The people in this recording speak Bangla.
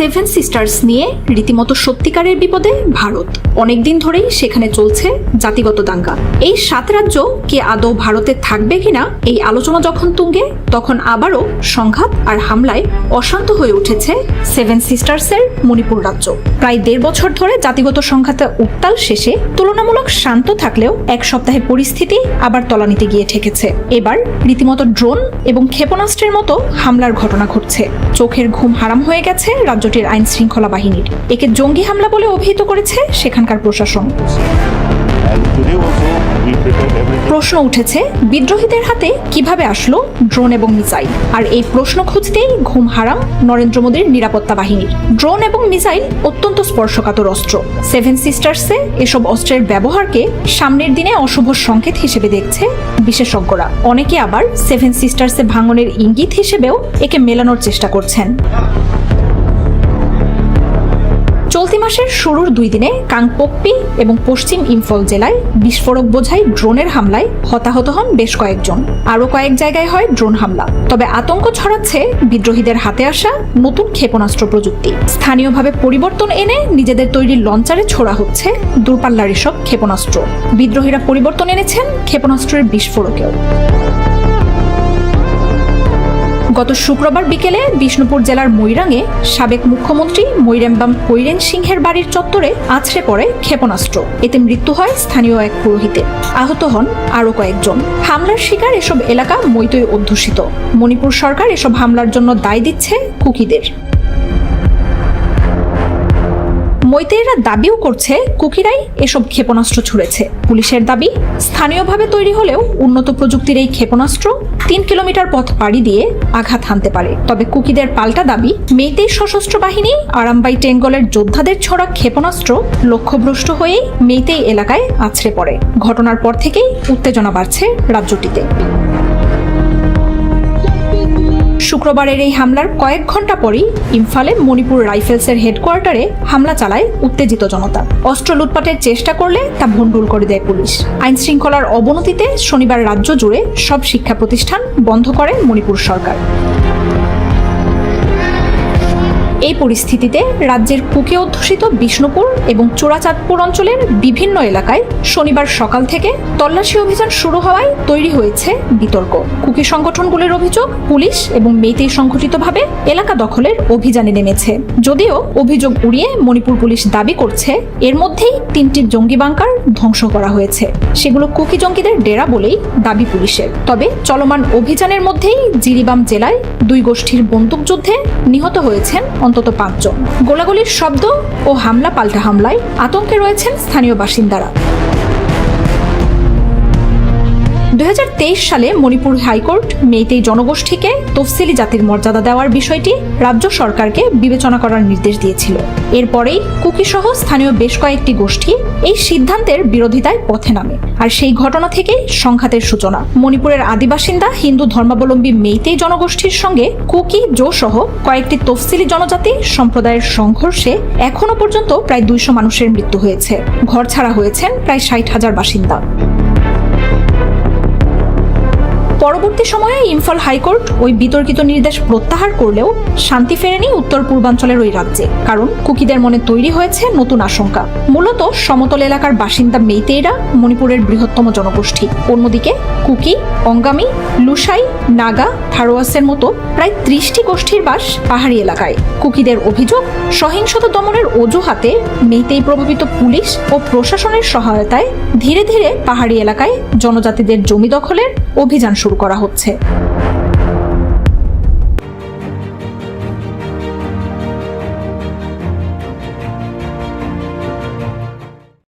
সেভেন সিস্টার্স নিয়ে রীতিমতো সত্যিকারের বিপদে ভারত। অনেকদিন ধরেই সেখানে চলছে জাতিগত দাঙ্গা। এই 7 রাজ্য কি আদৌ ভারতে থাকবে কিনা এই আলোচনা যখন তুঙ্গে, তখন আবারও সংঘাত আর হামলায় অশান্ত হয়ে উঠেছে সেভেন সিস্টার্সের মণিপুর রাজ্য। প্রায় 1.5 বছর ধরে জাতিগত সংঘাতে উত্তাল শেষে তুলনামূলক শান্ত থাকলেও এক সপ্তাহে পরিস্থিতি আবার তলানিতে গিয়ে ঠেকেছে। এবার রীতিমতো ড্রোন এবং ক্ষেপণাস্ত্রের মতো হামলার ঘটনা ঘটছে। চোখের ঘুম হারাম হয়ে গেছে রাজ্যটির আইন শৃঙ্খলা বাহিনীর। একে জঙ্গি হামলা বলে অভিহিত করেছে সেখানকার প্রশাসন। প্রশ্ন উঠেছে, বিদ্রোহীদের হাতে কিভাবে আসলো ড্রোন এবং মিসাইল? আর এই প্রশ্ন খুঁজতেই ঘুম হারাম নরেন্দ্র মোদীর নিরাপত্তা বাহিনীর। ড্রোন এবং মিসাইল অত্যন্ত স্পর্শকাতর অস্ত্র। সেভেন সিস্টার্সে এসব অস্ত্রের ব্যবহারকে সামনের দিনে অশুভ সংকেত হিসেবে দেখছে বিশেষজ্ঞরা। অনেকে আবার সেভেন সিস্টার্সে ভাঙনের ইঙ্গিত হিসেবেও একে মেলানোর চেষ্টা করছেন। চলতি মাসের শুরুর 2 দিনে কাংপোকপি এবং পশ্চিম ইম্ফল জেলায় বিস্ফোরক বোঝাই ড্রোনের হামলায় হতাহত হন বেশ কয়েকজন। আরও কয়েক জায়গায় হয় ড্রোন হামলা। তবে আতঙ্ক ছড়াচ্ছে বিদ্রোহীদের হাতে আসা নতুন ক্ষেপণাস্ত্র প্রযুক্তি। স্থানীয়ভাবে পরিবর্তন এনে নিজেদের তৈরি লঞ্চারে ছোড়া হচ্ছে দূরপাল্লার এসব ক্ষেপণাস্ত্র। বিদ্রোহীরা পরিবর্তন এনেছেন ক্ষেপণাস্ত্রের বিস্ফোরকেও। গত শুক্রবার বিকেলে বিষ্ণুপুর জেলার মৈরাঙে সাবেক মুখ্যমন্ত্রী মৈরেম্বাম কৈরেন সিংহের বাড়ির চত্বরে আছড়ে পড়ে ক্ষেপণাস্ত্র। এতে মৃত্যু হয় স্থানীয় এক পুরোহিতের। আহত হন আরও কয়েকজন। হামলার শিকার এসব এলাকা মৈতৈ অধ্যুষিত। মণিপুর সরকার এসব হামলার জন্য দায় দিচ্ছে কুকিদের। মৈতেইরা দাবিও করছে কুকিরাই এসব ক্ষেপণাস্ত্র ছুড়েছে। পুলিশের দাবি, স্থানীয়ভাবে তৈরি হলেও উন্নত প্রযুক্তির এই ক্ষেপণাস্ত্র 3 কিলোমিটার পথ পাড়ি দিয়ে আঘাত হানতে পারে। তবে কুকিদের পাল্টা দাবি, মেইতেই সশস্ত্র বাহিনী আরামবাই টেঙ্গলের যোদ্ধাদের ছোড়া ক্ষেপণাস্ত্র লক্ষ্যভ্রষ্ট হয়েই মেইতেই এলাকায় আছড়ে পড়ে। ঘটনার পর থেকেই উত্তেজনা বাড়ছে রাজ্যটিতে। শুক্রবারের এই হামলার কয়েক ঘন্টা পরই ইম্ফালে মণিপুর রাইফেলসের হেডকোয়ার্টারে হামলা চালায় উত্তেজিত জনতা। অস্ত্র লুটপাটের চেষ্টা করলে তা ভণ্ডুল করে দেয় পুলিশ। আইন শৃঙ্খলার অবনতিতে শনিবার রাজ্য জুড়ে সব শিক্ষা প্রতিষ্ঠান বন্ধ করে মণিপুর সরকার। এই পরিস্থিতিতে রাজ্যের কুকি অধ্যুষিত বিষ্ণুপুর এবং চোরাচাঁদপুর অঞ্চলের বিভিন্ন এলাকায় শনিবার সকাল থেকে তল্লাশি অভিযান শুরু হওয়ায় তৈরি হয়েছে বিতর্ক। কুকি সংগঠনগুলির অভিযোগ, পুলিশ এবং মেইতেই সংগঠিতভাবে এলাকা দখলের অভিযানে নেমেছে। যদিও অভিযোগ উড়িয়ে মণিপুর পুলিশ দাবি করছে এর মধ্যেই 3টি জঙ্গি বাংকার ধ্বংস করা হয়েছে। সেগুলো কুকি জঙ্গিদের ডেরা বলেই দাবি পুলিশের। তবে চলমান অভিযানের মধ্যেই জিরিবাম জেলায় 2 গোষ্ঠীর বন্দুকযুদ্ধে নিহত হয়েছেন অন্তত 5 জন। গোলাগুলির শব্দ ও হামলা পাল্টা হামলায় আতঙ্কে রয়েছেন স্থানীয় বাসিন্দারা। 2023 সালে মণিপুর হাইকোর্ট মেইতেই জনগোষ্ঠীকে তফসিলি জাতির মর্যাদা দেওয়ার বিষয়টি রাজ্য সরকারকে বিবেচনা করার নির্দেশ দিয়েছিল। এরপরেই কুকি সহ স্থানীয় বেশ কয়েকটি গোষ্ঠী এই সিদ্ধান্তের বিরোধিতায় পথে নামে। আর সেই ঘটনা থেকেই সংঘাতের সূচনা। মণিপুরের আদিবাসিন্দা হিন্দু ধর্মাবলম্বী মেইতেই জনগোষ্ঠীর সঙ্গে কুকি জো সহ কয়েকটি তফসিলি জনজাতি সম্প্রদায়ের সংঘর্ষে এখনো পর্যন্ত প্রায় 200 মানুষের মৃত্যু হয়েছে। ঘরছাড়া হয়েছেন প্রায় 60,000 বাসিন্দা। পরবর্তী সময়ে ইম্ফল হাইকোর্ট ওই বিতর্কিত নির্দেশ প্রত্যাহার করলেও শান্তি ফেরেনি উত্তর পূর্বাঞ্চলের ওই রাজ্যে। কারণ কুকিদের মনে তৈরি হয়েছে নতুন আশঙ্কা। মূলত সমতল এলাকার বাসিন্দা মেইতেইরা মণিপুরের বৃহত্তম জনগোষ্ঠী। অন্যদিকে কুকি, অঙ্গামি, লুসাই, নাগা, থারোয়াসের মতো প্রায় 30টি গোষ্ঠীর বাস পাহাড়ি এলাকায়। কুকিদের অভিযোগ, সহিংসতা দমনের অজুহাতে মেইতেই প্রভাবিত পুলিশ ও প্রশাসনের সহায়তায় ধীরে ধীরে পাহাড়ি এলাকায় জনজাতিদের জমি দখলের অভিযান শুরু করা হচ্ছে।